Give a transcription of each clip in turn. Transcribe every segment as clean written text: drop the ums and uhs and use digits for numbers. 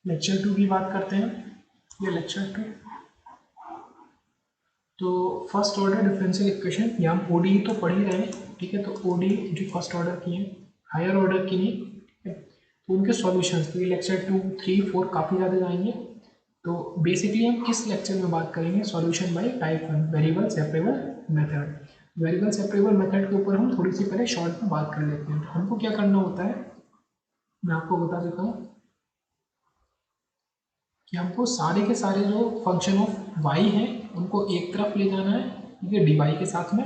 Lecture 2 की बात करते हैं। ये लेक्चर 2। तो फर्स्ट ऑर्डर डिफरेंशियल इक्वेशन, या हम ओडी तो पढ़ ही रहे हैं, ठीक है। तो ओडी जो फर्स्ट ऑर्डर की हैं, हायर ऑर्डर की नहीं, ठीक है। तो उनके सॉल्यूशंस, तो ये लेक्चर 2, 3, 4 काफ़ी ज़्यादा जाएंगे। तो बेसिकली हम इस लेक्चर में बात करेंगे solution bye type 1 variable separable method. Variable separable method के ऊपर हम थोड़ी सी पहले शॉर्ट में बात कर लेते हैं। तो हमको क्या करना होता है, मैं आपको बता देता हूँ कि हमको सारे के सारे जो फंक्शन ऑफ वाई हैं उनको एक तरफ ले जाना है, ठीक है, डी वाई के साथ में।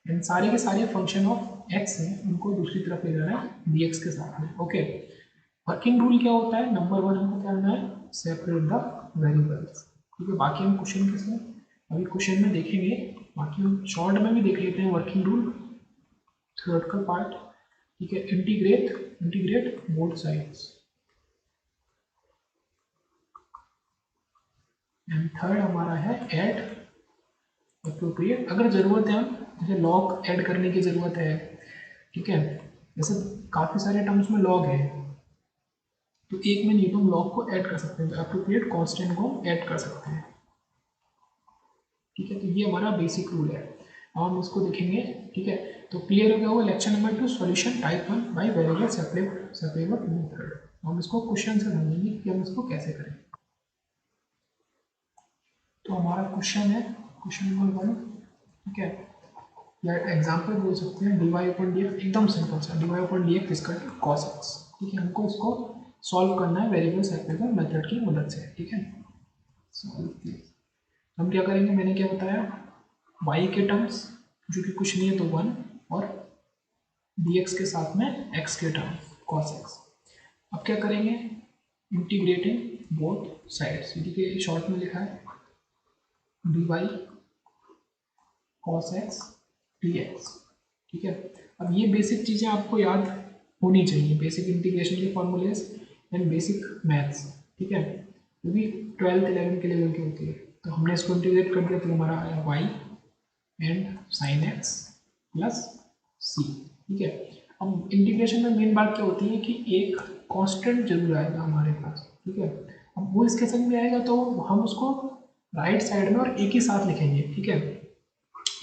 एंड सारे के सारे फंक्शन ऑफ एक्स हैं उनको दूसरी तरफ ले जाना है डी एक्स के साथ में। ओके, वर्किंग रूल क्या होता है, नंबर 1 हमको क्या करना है, सेपरेट द वेरिएबल्स, ठीक है। बाकी हम क्वेश्चन के साथ अभी क्वेश्चन में देखेंगे, बाकी हम शॉर्ट में भी देख लेते हैं वर्किंग रूल, थ्योरेटिकल पार्ट, ठीक है। Integrate integrate both sides. And third हमारा है ऐड अप्रोप्रिएट। अगर ज़रूरत है, हम जैसे लॉग ऐड करने की ज़रूरत है, ठीक है, जैसे काफ़ी सारे टर्म्स में लॉग है, तो एक में नहीं तो हम लॉग को ऐड कर सकते हैं, तो अप्रोप्रिएट कांस्टेंट को हम ऐड कर सकते हैं, ठीक है। तो ये हमारा बेसिक रूल है, अब हम उसको देखेंगे, ठीक है। तो क्लियर हो गया होगा lecture number 2 solution type 1 by variable separable method. हम इसको क्वेश्चन से समझेंगे कि हम इसको कैसे करें। तो हमारा क्वेश्चन है क्वेश्चन नंबर 1, ठीक है, या एग्जाम्पल बोल सकते हैं D Y upon D x, एकदम सिंपल सा D Y upon D x इसका कॉस एक्स, ठीक है। हमको इसको सॉल्व करना है वेरिएबल सेपरेबल मेथड की मदद से, ठीक है। सॉल्व, हम क्या करेंगे, मैंने क्या बताया, y के टर्म्स जो कि कुछ नहीं है तो 1, और dx के साथ में x के टर्म cos x। अब क्या करेंगे, इंटीग्रेटिंग बोथ साइड्स, देखिए शॉर्ट में लिखा है dy cos x dx, ठीक है। अब ये बेसिक चीज़ें आपको याद होनी चाहिए, बेसिक इंटीग्रेशन के फॉर्मूलेज एंड बेसिक मैथ्स, ठीक है, क्योंकि 12th 11th के लेवल की होती है। तो हमने इसको इंटीग्रेट कर दिया तो हमारा आया y and sine x plus c, ठीक है। अब इंटीग्रेशन में मेन बात क्या होती है कि एक कांस्टेंट जरूर आएगा हमारे पास, ठीक है। अब वो इसके संग में आएगा तो हम उसको राइट साइड में और एक ही साथ लिखेंगे, ठीक है।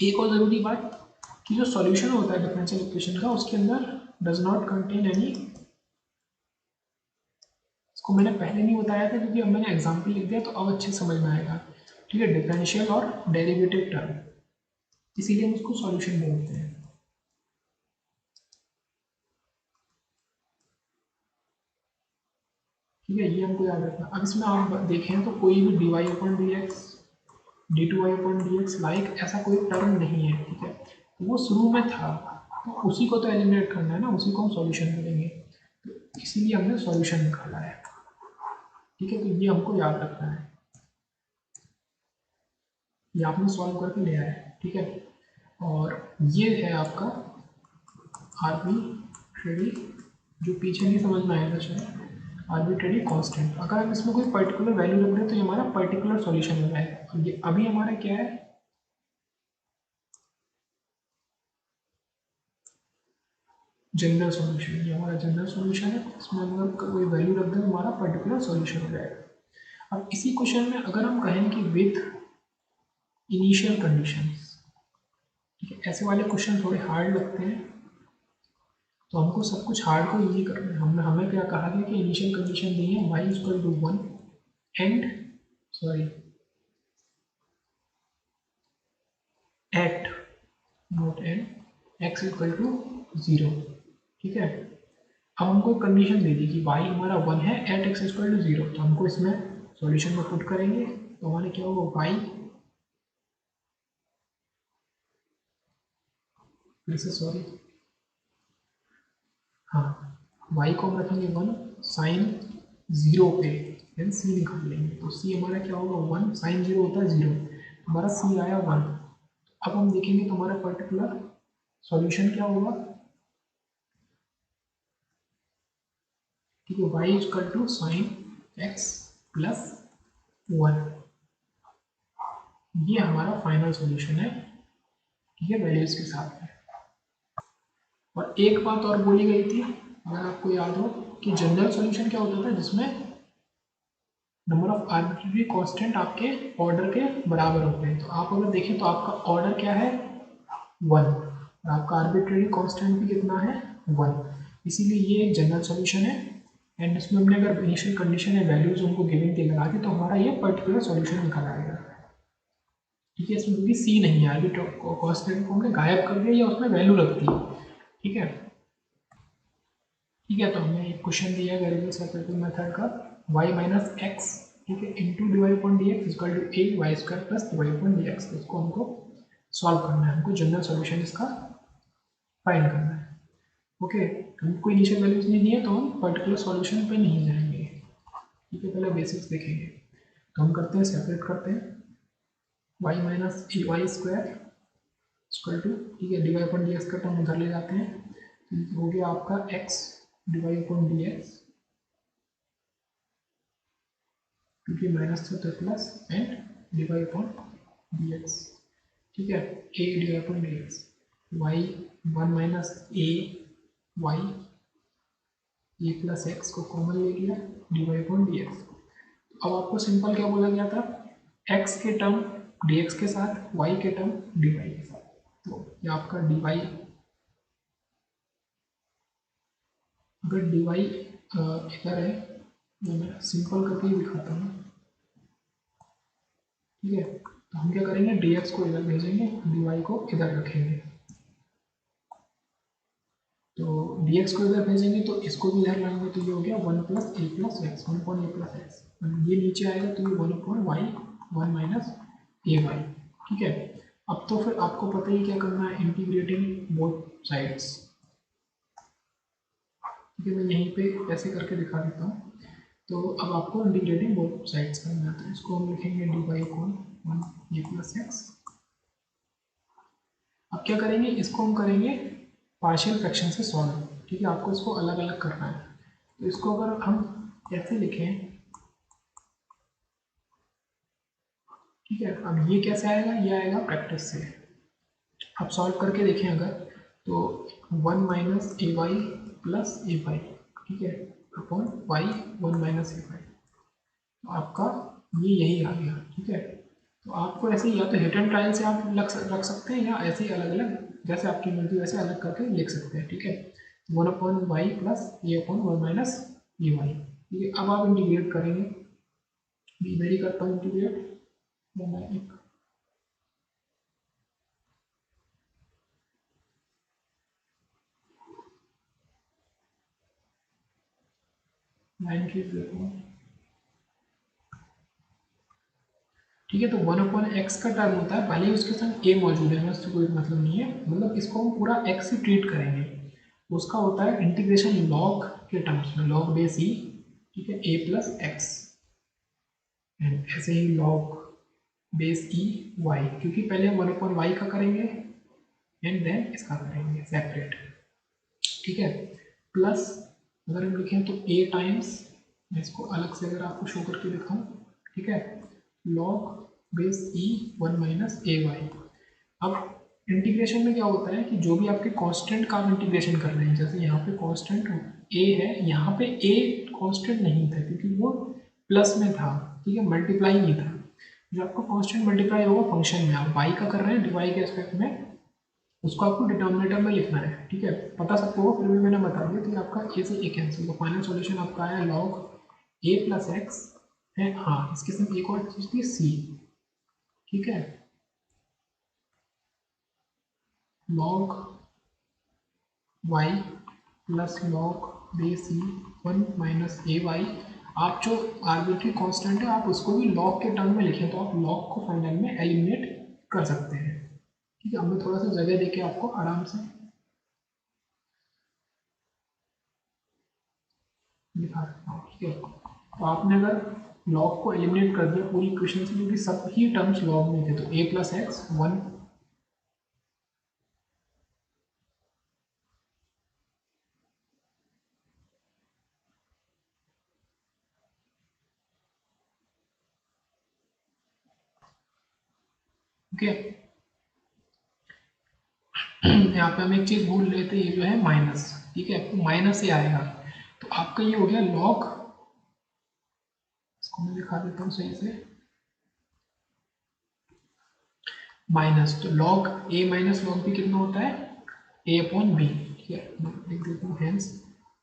एक और ज़रूरी बात कि जो सॉल्यूशन होता है डिफरेंशियल इक्वेशन का, उसके अंदर डज नॉट कंटेन एनी, इसको मैंने पहले नहीं बताया था क्योंकि अब मैंने एग्जाम्पल लिख दिया तो अब अच्छे समझ में आएगा, ठीक है। डिफरेंशियल और डेरिवेटिव टर्म, इसीलिए हम उसको सॉल्यूशन बोलते हैं, ठीक है। ये हमको याद रखना। अब इसमें आप देखें तो कोई भी D Y upon D X, D two Y upon D X like ऐसा कोई टर्म नहीं है, ठीक है। तो वो शुरू में था तो उसी को तो एलिमिनेट करना है ना, उसी को हम सॉल्यूशन करेंगे, तो इसीलिए हमने सॉल्यूशन निकाला है, ठीक है। तो ये हमको याद रखना है, ये आपने सॉल्व करके ले आया है, ठीक है। और ये है आपका आर्बिट्रेरी, जो पीछे नहीं समझ में आया था शायद, आर्बिट्रेरी कांस्टेंट। अगर हम इसमें कोई पर्टिकुलर वैल्यू रख दें तो ये हमारा पर्टिकुलर सॉल्यूशन हो जाएगा। और ये अभी हमारा क्या है, जनरल सॉल्यूशन, ये हमारा जनरल सॉल्यूशन है। इसमें अगर कोई वैल्यू रख दें तो हमारा पर्टिकुलर सॉल्यूशन हो जाएगा। अब इसी क्वेश्चन में अगर हम कहें कि विथ इनिशियल कंडीशंस, ठीक है, ऐसे वाले क्वेश्चन थोड़े हार्ड लगते हैं, तो हमको सब कुछ हार्ड को इजी करना है। हमने हमें क्या कहा गया कि इनिशियल कंडीशन दी है y equal to 1 and sorry at not and x equal to 0, ठीक है। अब हमको एक कंडीशन दे दी कि y हमारा 1 है एट x इक्वल टू 0, तो हमको इसमें सॉल्यूशन में पुट करेंगे तो हमारे क्या होगा, y फिर से सॉरी, हाँ, y को हम रखेंगे 1 साइन 0 पे, देन c निकाल लेंगे तो c हमारा क्या होगा 1, साइन 0 होता है 0, हमारा c आया 1। अब हम देखेंगे तो हमारा पर्टिकुलर सॉल्यूशन क्या होगा, ठीक है, y equal to sine x plus 1, ये हमारा फाइनल सॉल्यूशन है, ठीक है, वैल्यूज के साथ में। और एक बात और बोली गई थी, अगर आपको याद हो, कि जनरल सॉल्यूशन क्या होता था जिसमें नंबर ऑफ आर्बिट्रेरी कांस्टेंट आपके ऑर्डर के बराबर होते हैं। तो आप अगर देखें तो आपका ऑर्डर क्या है 1 और आपका आर्बिट्रेरी कांस्टेंट भी कितना है 1, इसीलिए ये एक जनरल सॉल्यूशन है। एंड इसमें हमने अगर इनिशियल कंडीशन या वैल्यूज उनको गिवन के लगा दी तो हमारा ये पर्टिकुलर सॉल्यूशन निकल आएगा। ठीक है, इसमें क्योंकि सी नहीं है, आर्बिट्रेरी कांस्टेंट को हमने गायब कर दिया या उसमें वैल्यू रख दी। ठीक है, ठीक है, तो हमें एक क्वेश्चन दिया है वेरिएबल सेपरेटिंग मेथड का y माइनस एक्स, ठीक है, into D Y upon D X equal to A Y square plus D Y upon D X. इसको हमको सॉल्व करना है, हमको जनरल सॉल्यूशन इसका फाइंड करना है। ओके, हमको इनिशियल वैल्यूज नहीं दिए तो हम पर्टिकुलर सॉल्यूशन पे नहीं जाएंगे। ठीक है, पहले बेसिक्स देखेंगे। तो हम करते हैं, सेपरेट करते हैं y minus A Y square equal to, ठीक है, D Y upon D X का टर्म उधर ले जाते हैं, तो हो गया आपका x D Y upon D X, क्योंकि माइनस था तो plus, and D Y upon D X. ठीक है, A D Y upon D X, Y 1 minus A Y, A plus X को कॉमन ले लिया, D Y upon D X. अब आपको सिंपल क्या बोला गया था, x के टर्म डी एक्स के साथ, y के टर्म डी वाई के साथ। तो ये आपका डी वाई, अगर डी वाई इधर है तो मैं सिंपल करके ही दिखाता हूँ। ठीक है, तो हम क्या करेंगे, डी एक्स को इधर भेजेंगे, डी वाई को इधर रखेंगे। तो डी एक्स को इधर भेजेंगे तो इसको भी इधर लाएंगे, तो ये हो गया 1 प्लस ए प्लस एक्स, 1 अपॉन ए प्लस एक्स। ये नीचे आएगा तो ये 1 अपॉन वाई, 1 माइनस ए वाई। ठीक है, अब तो फिर आपको पता ही क्या करना है, इंटीग्रेटिंग बोथ साइड्स। ठीक है, मैं यहीं पे ऐसे करके दिखा देता हूँ। तो अब आपको इंटीग्रेटिंग बोथ साइड्स करना है, तो इसको हम लिखेंगे डी वाई अपॉन 1 ए प्लस एक्स। अब क्या करेंगे, इसको हम करेंगे पार्शियल फ्रैक्शन से सॉल्व। ठीक है, आपको इसको अलग अलग करना है। तो इसको अगर हम ऐसे लिखें, ठीक है, अब ये कैसे आएगा, ये आएगा प्रैक्टिस से। आप सॉल्व करके देखें अगर, तो 1 माइनस ए वाई प्लस ए वाई, ठीक है, अपॉन वाई 1 माइनस ए वाई, तो आपका ये यही आ गया। ठीक है, तो आपको ऐसे या तो हिट एंड ट्रायल से आप रख सकते हैं, या ऐसे ही अलग अलग जैसे आपकी मर्जी वैसे अलग करके लिख सकते हैं। ठीक है, 1 अपॉन वाई प्लस ए अपॉन 1 माइनस ए वाई। ठीक है, अब आप इंटीग्रेट करेंगे, इधर ही करता हूँ इंटीग्रेट। मैं एक लाइन खींच देता हूँ। ठीक है, तो 1 अपॉन एक्स का टर्म होता है, भले ही उसके संग ए मौजूद है, उससे कोई मतलब नहीं है, मतलब इसको हम पूरा एक्स ही ट्रीट करेंगे। उसका होता है इंटीग्रेशन लॉग के टर्म्स में, लॉग बेस ई, ठीक है, ए प्लस एक्स, एंड ऐसे ही लॉग बेस ई वाई, क्योंकि पहले हम 1 अपॉन वाई का करेंगे एंड देन इसका करेंगे सेपरेट। ठीक है, प्लस अगर हम लिखें तो ए टाइम्स, मैं इसको अलग से अगर आपको शो करके दिखाऊं, ठीक है, लॉग बेस ई 1 माइनस ए वाई। अब इंटीग्रेशन में क्या होता है कि जो भी आपके कांस्टेंट का आप इंटीग्रेशन कर रहे हैं, जैसे यहाँ पे कांस्टेंट ए है, यहाँ पे ए कांस्टेंट नहीं था क्योंकि वो प्लस में था। ठीक है, मल्टीप्लाई नहीं था। जो आपका कांस्टेंट मल्टीप्लाई होगा फंक्शन में, आप वाई का कर रहे हैं डिवाई के एस्पेक्ट में, उसको आपको डिनोमिनेटर में लिखना है। ठीक है, पता सबको हो, फिर भी मैंने बता दिया कि आपका ए से ए कैंसिल, तो फाइनल सॉल्यूशन आपका आया लॉग ए प्लस एक्स है। हाँ, इसके साथ एक और चीज़ थी सी। ठीक है, log y plus log base e 1 minus ए वाई। आप जो आर्बिट्री कांस्टेंट है आप उसको भी लॉग के टर्म में लिखें, तो आप लॉग को फाइनल में एलिमिनेट कर सकते हैं। ठीक है, अब मैं थोड़ा सा जगह देके आपको आराम से दिखा सकता हूँ। ठीक है, तो आपने अगर लॉग को एलिमिनेट कर दिया पूरी इक्वेशन से, क्योंकि सब ही टर्म्स लॉग में थे, तो ए प्लस एक्स 1, ओके। यहाँ पे हम एक चीज़ भूल रहे थे, ये जो है माइनस। ठीक है, तो माइनस से आएगा, तो आपका ये हो गया लॉग, इसको मैं दिखा देता हूँ सही से। माइनस, तो लॉग ए माइनस लॉग बी कितना होता है, ए अपॉन बी। ठीक है, मैं लिख देता हूँ हेंस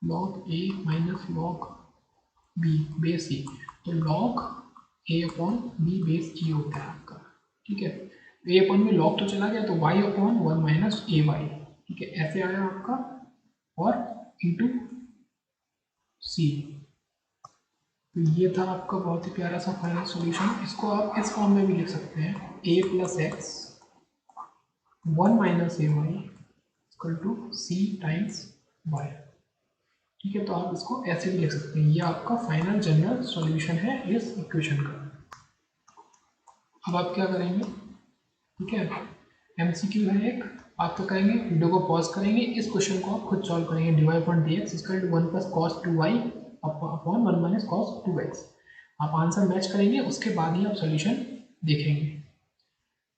लॉग ए माइनस लॉग बी बेस ई। तो लॉग ए अपॉन बी बेस ई होता है आपका। ठीक है, ए अपॉन में लॉग तो चला गया, तो वाई अपॉन वन माइनस ए वाई। ठीक है, ऐसे आया आपका, और इंटू सी। तो ये था आपका बहुत ही प्यारा सा फाइनल सॉल्यूशन। इसको आप इस फॉर्म में भी लिख सकते हैं, a plus x one minus A y equal to c times y. ठीक है, तो आप इसको ऐसे भी लिख सकते हैं। ये आपका फाइनल जनरल सॉल्यूशन है इस इक्वेशन का। अब आप क्या करेंगे, ठीक है, एमसीक्यू है एक, आप तो करेंगे वीडियो को पॉज करेंगे, इस क्वेश्चन को आप खुद सॉल्व करेंगे। D Y upon D X equal to one plus cos two Y upon one minus cos two X. आप आंसर मैच करेंगे, उसके बाद ही आप सोल्यूशन देखेंगे।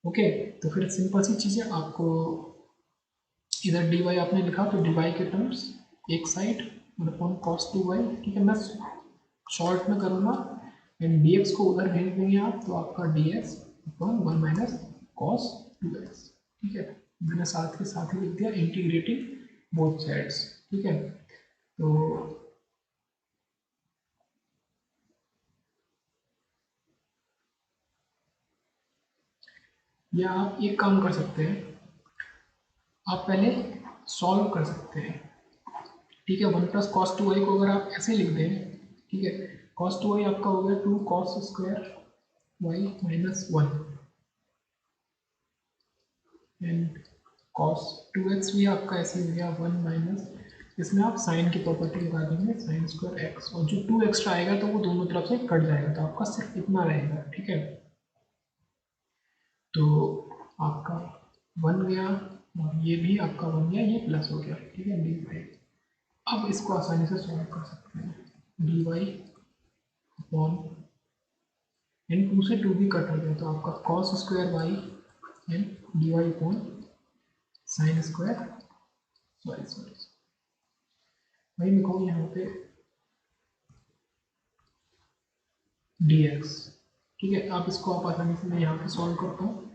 ओके, तो फिर सिंपल सी चीज़ें, आपको इधर डी वाई आपने लिखा तो डी वाई के टर्म्स एक side upon cos two Y. ठीक है, मैं शॉर्ट में करूँगा, एंड डी एक्स को उधर भेज देंगे आप, तो आपका D x upon one minus cos two x. ठीक है, मैंने साथ के साथ ही लिख दिया इंटीग्रेटिंग बोथ साइड्स। ठीक है, तो या आप एक काम कर सकते हैं, आप पहले सॉल्व कर सकते हैं। ठीक है, one plus cos two Y को अगर आप ऐसे लिख दें, ठीक है, कॉस टू वाई आपका हो गया two cos square Y minus one, and cos two X भी आपका ऐसे हो गया वन माइनस, इसमें आप साइन की प्रॉपर्टी लगा देंगे साइन स्क्वायर एक्स, और जो टू एक्स्ट्रा आएगा तो वो दोनों तरफ से कट जाएगा, तो आपका सिर्फ इतना रहेगा। ठीक है, तो आपका वन गया, और ये भी आपका वन गया, ये प्लस हो गया। ठीक है, डी वाई, अब इसको आसानी से सॉल्व कर सकते हैं। D Y upon, and two से टू भी कट हो गया, तो आपका cos square Y and D Y upon sine square, sorry sorry वही लिखो यहाँ पे डी एक्स। ठीक है, आप इसको आप आसानी से मैं यहाँ पे सॉल्व करता हूँ।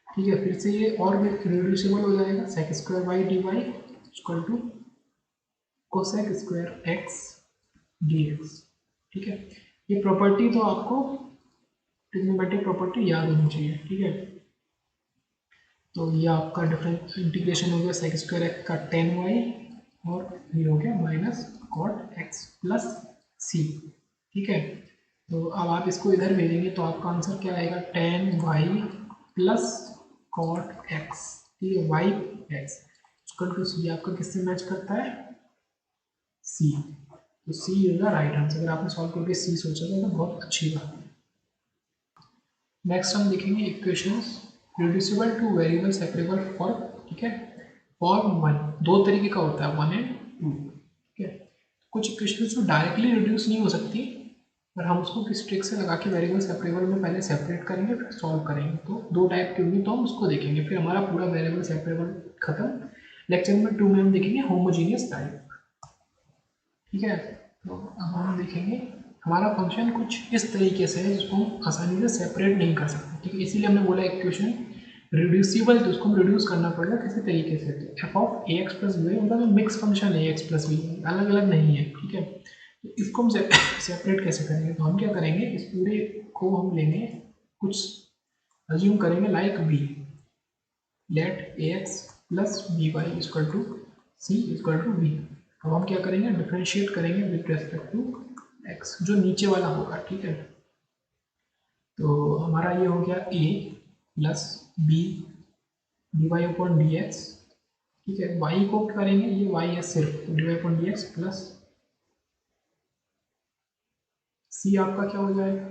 ठीक है, फिर से ये और भी रिड्यूसिबल हो जाएगा, sec square Y D Y equal to cosec square X D X. ठीक है, ये प्रॉपर्टी तो आपको ट्रिग्नोमेट्रिक प्रॉपर्टी याद होनी चाहिए। ठीक है, तो ये आपका डिफरेंट इंटीग्रेशन हो गया सेक स्क्वायर एक्स का टेन वाई, और ये हो गया minus cot x plus c. ठीक है, तो अब आप इसको इधर भेजेंगे तो आपका आंसर क्या आएगा, tan Y plus cot X. ठीक है, Y X equal to C, आपका किससे मैच करता है, सी। तो C is the right answer. अगर आपने सॉल्व करके सी सोचा था तो बहुत अच्छी बात है। नेक्स्ट हम देखेंगे equations reducible two variable separable for. ठीक है, फॉर्म वन दो तरीके का होता है, वन एंड टू। ठीक है, कुछ इक्वेशंस तो डायरेक्टली रिड्यूस नहीं हो सकती, पर हम उसको किस ट्रिक से लगा के वेरिएबल सेपरेबल में पहले सेपरेट करेंगे फिर सॉल्व करेंगे। तो दो टाइप के होंगे, तो हम उसको देखेंगे, फिर हमारा पूरा वेरिएबल सेपरेबल खत्म। लेक्चर नंबर 2 में हम देखेंगे होमोजीनियस टाइप। ठीक है, तो अब हम देखेंगे हमारा फंक्शन कुछ इस तरीके से है जिसको हम आसानी से सेपरेट नहीं कर सकते। ठीक है, इसीलिए हमने बोला इक्वेशन रिड्यूसिबल, तो उसको हम रिड्यूस करना पड़ेगा किसी तरीके से। तो F of A X plus B मतलब मिक्स फंक्शन है, एक्स प्लस बी अलग अलग नहीं है। ठीक है, तो इसको हम सेपरेट कैसे करेंगे, तो हम क्या करेंगे, इस पूरे को हम लेंगे, कुछ अज्यूम करेंगे like B, let A X plus B Y equal to C equal to B. अब हम क्या करेंगे, डिफ्रेंशिएट करेंगे विद रेस्पेक्ट टू एक्स, जो नीचे वाला होगा। ठीक है, तो हमारा ये हो गया A plus B D Y upon D X. ठीक है, वाई को करेंगे, ये वाई है सिर्फ, D Y upon D X plus C आपका क्या हो जाएगा,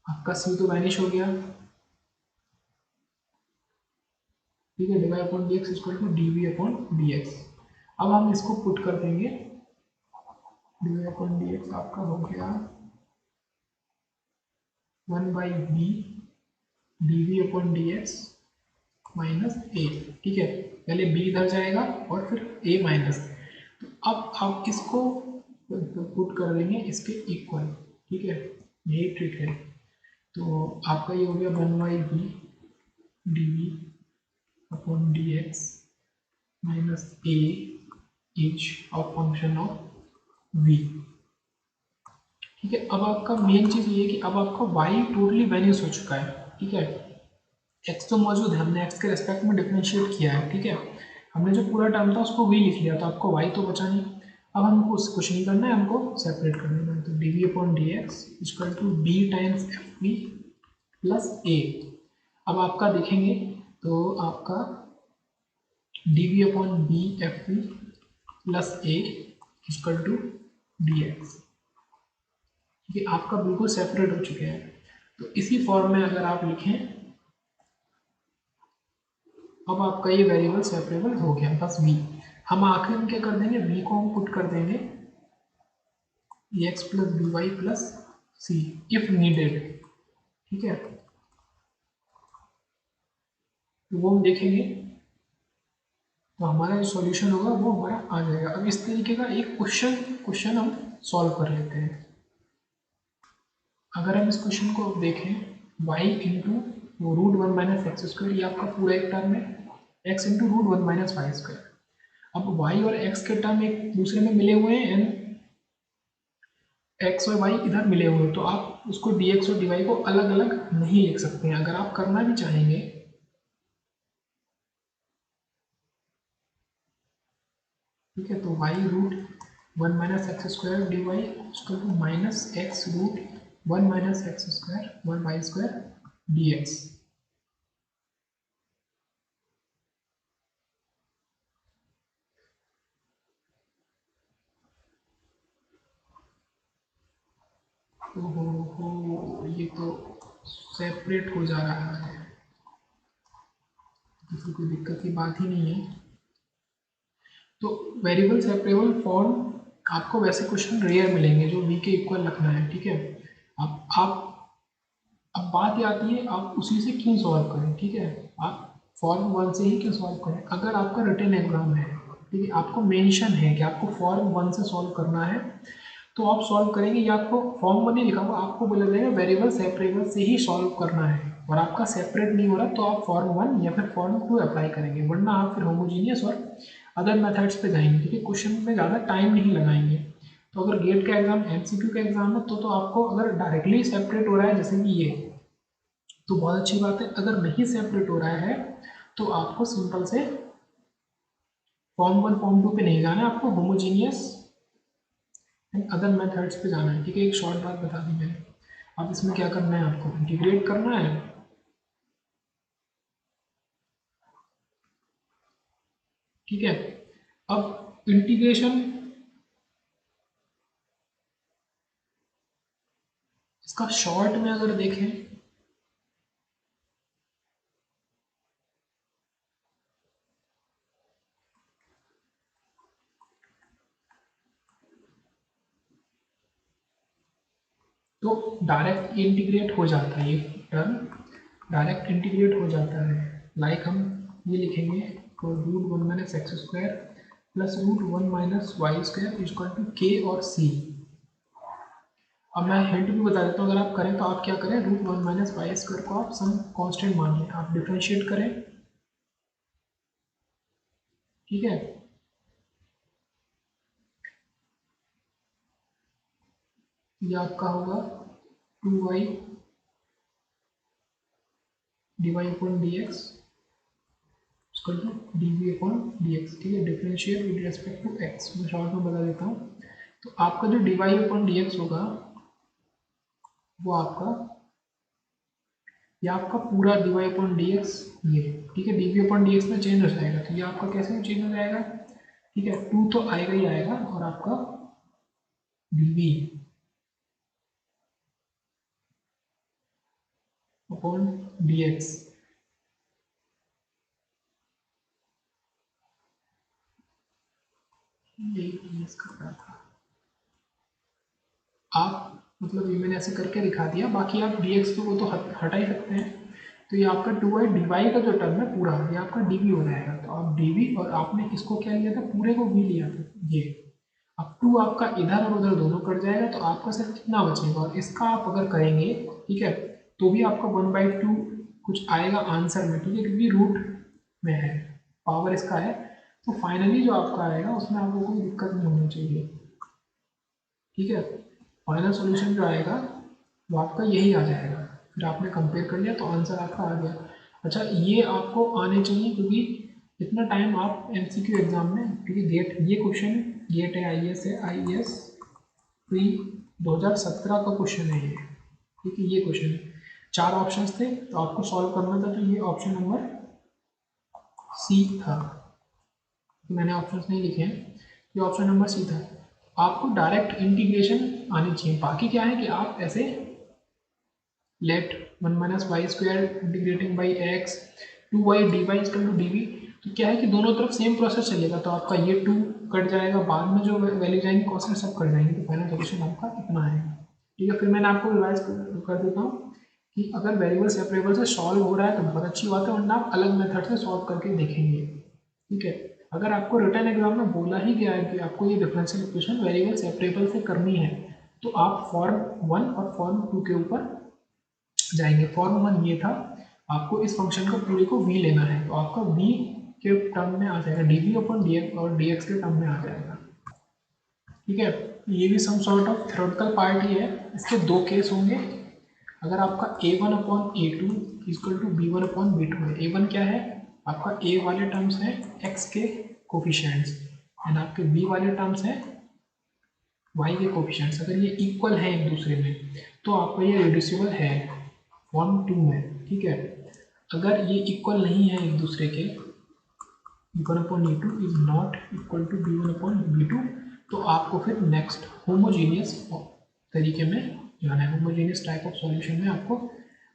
आपका सी तो वैनिश हो गया। ठीक है, D Y upon D X equal to D V upon D X. अब हम इसको पुट कर देंगे, D Y upon D X आपका हो गया one by B D V upon D X minus A, ठीक है। पहले बी इधर जाएगा और फिर ए माइनस। तो अब आप इसको पुट कर देंगे इसके इक्वल, ठीक है, यही ट्रिक है। तो आपका ये हो गया 1/b D V upon D X minus A each of function of V, ठीक है। अब आपका मेन चीज़ ये है कि अब आपका y टोटली वैल्यूज हो चुका है, ठीक है। x तो मौजूद है, हमने x के रेस्पेक्ट में डिफरेंशिएट किया है, ठीक है। हमने जो पूरा टर्म था उसको v लिख लिया, तो आपको y तो बचा नहीं। अब हमको कुछ नहीं करना है, हमको सेपरेट कर देना है। तो D V upon D X equal to B times F V plus A. अब आपका देखेंगे तो आपका D V upon B F V plus A equal to D X, ये आपका बिल्कुल सेपरेट हो चुके हैं। तो इसी फॉर्म में अगर आप लिखें, अब आपका ये वेरिएबल सेपरेबल हो गया, बस v। हम आखिर में क्या कर देंगे, v को हम पुट कर देंगे X plus B Y plus C if needed, ठीक है। तो वो हम देखेंगे, तो हमारा जो सॉल्यूशन होगा वो हमारा आ जाएगा। अब इस तरीके का एक क्वेश्चन हम सॉल्व कर लेते हैं। अगर हम इस क्वेश्चन को देखें, y into root one minus X square, ये आपका पूरा एक टर्म है, x into root one minus Y square. अब y और x के टर्म एक दूसरे में मिले हुए हैं एंड x और y इधर मिले हुए हैं, तो आप उसको dx और dy को अलग अलग नहीं लिख सकते हैं। अगर आप करना भी चाहेंगे, ठीक है, तो y root one minus X square D Y उसको minus X root one minus X square one Y square D X. हो ये तो सेपरेट हो जा रहा है, तो कोई दिक्कत की बात ही नहीं है। तो वेरिएबल सेपरेबल फॉर्म आपको वैसे क्वेश्चन रेयर मिलेंगे जो v के इक्वल रखना है, ठीक है। आप अब बात ये आती है आप उसी से क्यों सॉल्व करें, ठीक है। आप फॉर्म वन से ही क्यों सॉल्व करें। अगर आपका रिटन एग्जाम है, ठीक है, आपको मेंशन है कि आपको फॉर्म वन से सॉल्व करना है, तो आप सॉल्व करेंगे, या आपको फॉर्म वन नहीं लिखा हुआ, आपको बोला जाएगा वेरिएबल सेपरेबल से ही सॉल्व करना है, और आपका सेपरेट नहीं हो रहा तो आप फॉर्म वन या फिर फॉर्म टू अप्लाई करेंगे, वरना आप फिर होमोजीनियस और अदर मेथड्स पे जाएंगे, क्योंकि क्वेश्चन में ज़्यादा टाइम नहीं लगाएंगे। तो अगर गेट का एग्जाम एमसीक्यू का एग्जाम है तो आपको अगर डायरेक्टली सेपरेट हो रहा है जैसे कि ये, तो बहुत अच्छी बात है। अगर नहीं सेपरेट हो रहा है तो आपको सिंपल से फॉर्म वन फॉर्म टू पे नहीं जाना है, आपको होमोजीनियस एंड अदर मेथड्स पे जाना है, ठीक है। एक शॉर्ट बात बता दी मैंने। अब इसमें क्या करना है, आपको इंटीग्रेट करना है, ठीक है। अब इंटीग्रेशन इसका शॉर्ट में अगर देखें, तो डायरेक्ट इंटीग्रेट हो जाता है, ये टर्म डायरेक्ट इंटीग्रेट हो जाता है। लाइक हम ये लिखेंगे तो root one minus X square plus root one minus Y square equal to K और सी। अब मैं हिंट भी बता देता हूँ, अगर आप करें तो आप क्या करें, root one minus Y square को आप सम कांस्टेंट मान लें, आप डिफ्रेंशिएट करें, ठीक है। ये आपका होगा two Y D Y upon D X equal to D V upon D X, ठीक है। Differentiate with respect to X, मैं शॉर्ट में बता देता हूँ। तो आपका जो D Y upon D X होगा वो आपका, ये आपका पूरा D Y upon D X, ये, ठीक है, D V upon D X में चेंज हो जाएगा, तो ये आपका कैसे चेंज हो जाएगा, ठीक है, टू तो आएगा ही आएगा, और आपका D V upon D X, यही कर रहा था आप, मतलब ये मैंने ऐसे करके दिखा दिया, बाकी आप डी एक्स को वो तो हटा ही सकते हैं। तो ये आपका 2y dy का जो टर्म है पूरा ये आपका dv हो जाएगा। तो आप dv और आपने इसको क्या लिया था, पूरे को v लिया था ये। अब 2 आपका इधर और उधर दोनों कट जाएगा तो आपका सिर्फ कितना बचेगा, और इसका आप अगर करेंगे ठीक है तो भी आपका 1/2 कुछ आएगा आंसर में, ठीक है, क्योंकि रूट में है, पावर इसका है। तो फाइनली जो आपका आएगा उसमें आपको कोई दिक्कत नहीं होनी चाहिए, ठीक है। फाइनल सॉल्यूशन जो आएगा वो आपका यही आ जाएगा। फिर आपने कंपेयर कर लिया तो आंसर आपका आ गया। अच्छा, ये आपको आने चाहिए क्योंकि इतना टाइम आप एमसीक्यू एग्जाम में, क्योंकि गेट ये क्वेश्चन गेट है, आईएएस है, आईएएस प्री 2017 का क्वेश्चन है ये, ठीक है। ये क्वेश्चन है, 4 ऑप्शंस थे तो आपको सॉल्व करना था, तो ये ऑप्शन नंबर सी था। मैंने ऑप्शंस नहीं लिखे हैं, ये ऑप्शन नंबर सी था। आपको डायरेक्ट इंटीग्रेशन आनी चाहिए। बाकी क्या है कि आप ऐसे let 1 - y² integrating by x 2y dy equal to dv, तो क्या है कि दोनों तरफ सेम प्रोसेस चलेगा। तो आपका ये 2 कट जाएगा, बाद में जो वैल्यू जाएंगी कॉन्स्टेंट सब कट जाएंगे, तो फाइनल सॉल्यूशन आपका इतना आएगा, ठीक है। फिर मैंने आपको रिवाइज कर देता हूँ कि अगर वेरिएबल सेपरेबल से सॉल्व हो रहा है तो बहुत अच्छी बात है, वरना आप अलग मेथड से सॉल्व करके देखेंगे, ठीक है। अगर आपको रिटन एग्जाम में बोला ही गया है कि आपको ये डिफरेंशियल इक्वेशन वेरिएबल सेपरेबल से करनी है, तो आप फॉर्म 1 और फॉर्म 2 के ऊपर जाएंगे। फॉर्म 1 ये था, आपको इस फंक्शन को पूरे को v लेना है, तो आपका v के टर्म में आ जाएगा dv/dx और dx के टर्म में आ जाएगा, ठीक है। ये भी some sort of theoretical part ही है। इसके 2 केस होंगे। अगर आपका a1/a2 इक्वल टू b1/b2 है, a1 क्या है, आपका a वाले टर्म्स हैं x के कोफिशिएंट्स, एंड आपके b वाले टर्म्स हैं y के कोफिशिएंट्स। अगर ये इक्वल है एक दूसरे में तो आपका ये रिड्यूसिबल है फॉर्म 2 में, ठीक है। अगर ये इक्वल नहीं है एक दूसरे के, b1/a2 is not equal to b1/b2, तो आपको फिर नेक्स्ट होमोजीनियस तरीके में जाना है, होमोजीनियस टाइप ऑफ सॉल्यूशन में आपको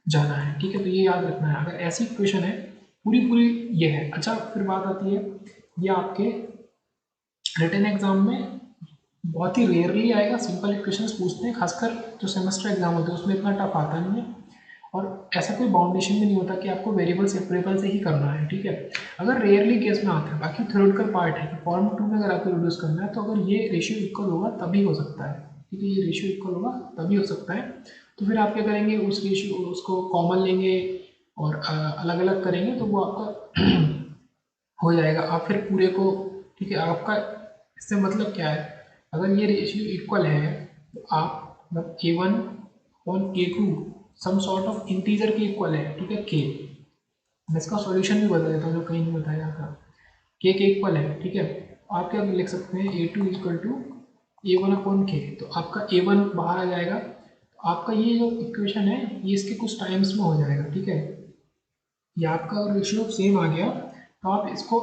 जाना है, ठीक है। तो ये याद रखना है, अगर ऐसी इक्वेशन है पूरी ये है। अच्छा, फिर बात आती है, ये आपके रिटन एग्जाम में बहुत ही रेयरली आएगा, सिंपल इक्वेशंस पूछते हैं, खासकर जो सेमेस्टर एग्जाम होते हैं उसमें इतना टफ आता नहीं है, और ऐसा कोई बाउंडेशन भी नहीं होता कि आपको वेरिएबल सेपरेबल से ही करना है, ठीक है। अगर रेयरली केस में आता है, बाकी थ्योरेटिकल पार्ट है कि फॉर्म 2 में अगर आपको रिड्यूस करना है तो अगर ये रेशियो इक्वल होगा तभी हो सकता है, ठीक है। ये रेशियो इक्वल होगा तभी हो सकता है। तो फिर आप क्या करेंगे, उस रेशियो उसको कॉमन लेंगे और अलग अलग करेंगे तो वो आपका हो जाएगा। आप फिर पूरे को, ठीक है, आपका इससे मतलब क्या है, अगर ये रेशियो इक्वल है तो आप मतलब a1/a2 some sort of integer के इक्वल है, ठीक है, k। मैं इसका सॉल्यूशन भी बता देता हूँ जो कहीं नहीं बताया था, k के इक्वल है, ठीक है। आप क्या लिख सकते हैं, a2 इक्वल टू a1/k, तो आपका a1 बाहर आ जाएगा, तो आपका ये जो इक्वेशन है ये इसके कुछ टाइम्स में हो जाएगा, ठीक है। ये आपका रेशियो सेम आ गया तो आप इसको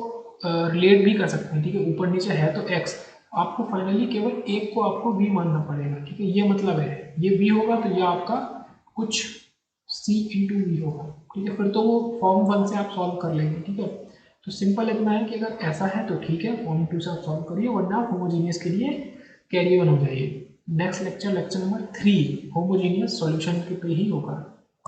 रिलेट भी कर सकते हैं, ठीक है। ऊपर नीचे है तो x, आपको फाइनली केवल एक को आपको v मानना पड़ेगा, ठीक है। ये मतलब है ये v होगा तो ये आपका कुछ c/v होगा, ठीक है। फिर तो वो फॉर्म 1 से आप सॉल्व कर लेंगे, ठीक है। तो सिंपल इतना है कि अगर ऐसा है तो ठीक है, फॉर्म 2 से आप सॉल्व करिए, वरना आप होमोजीनियस के लिए कैरी ऑन हो जाइए। Next lecture, lecture number 3 homogeneous solution के पे ही होगा।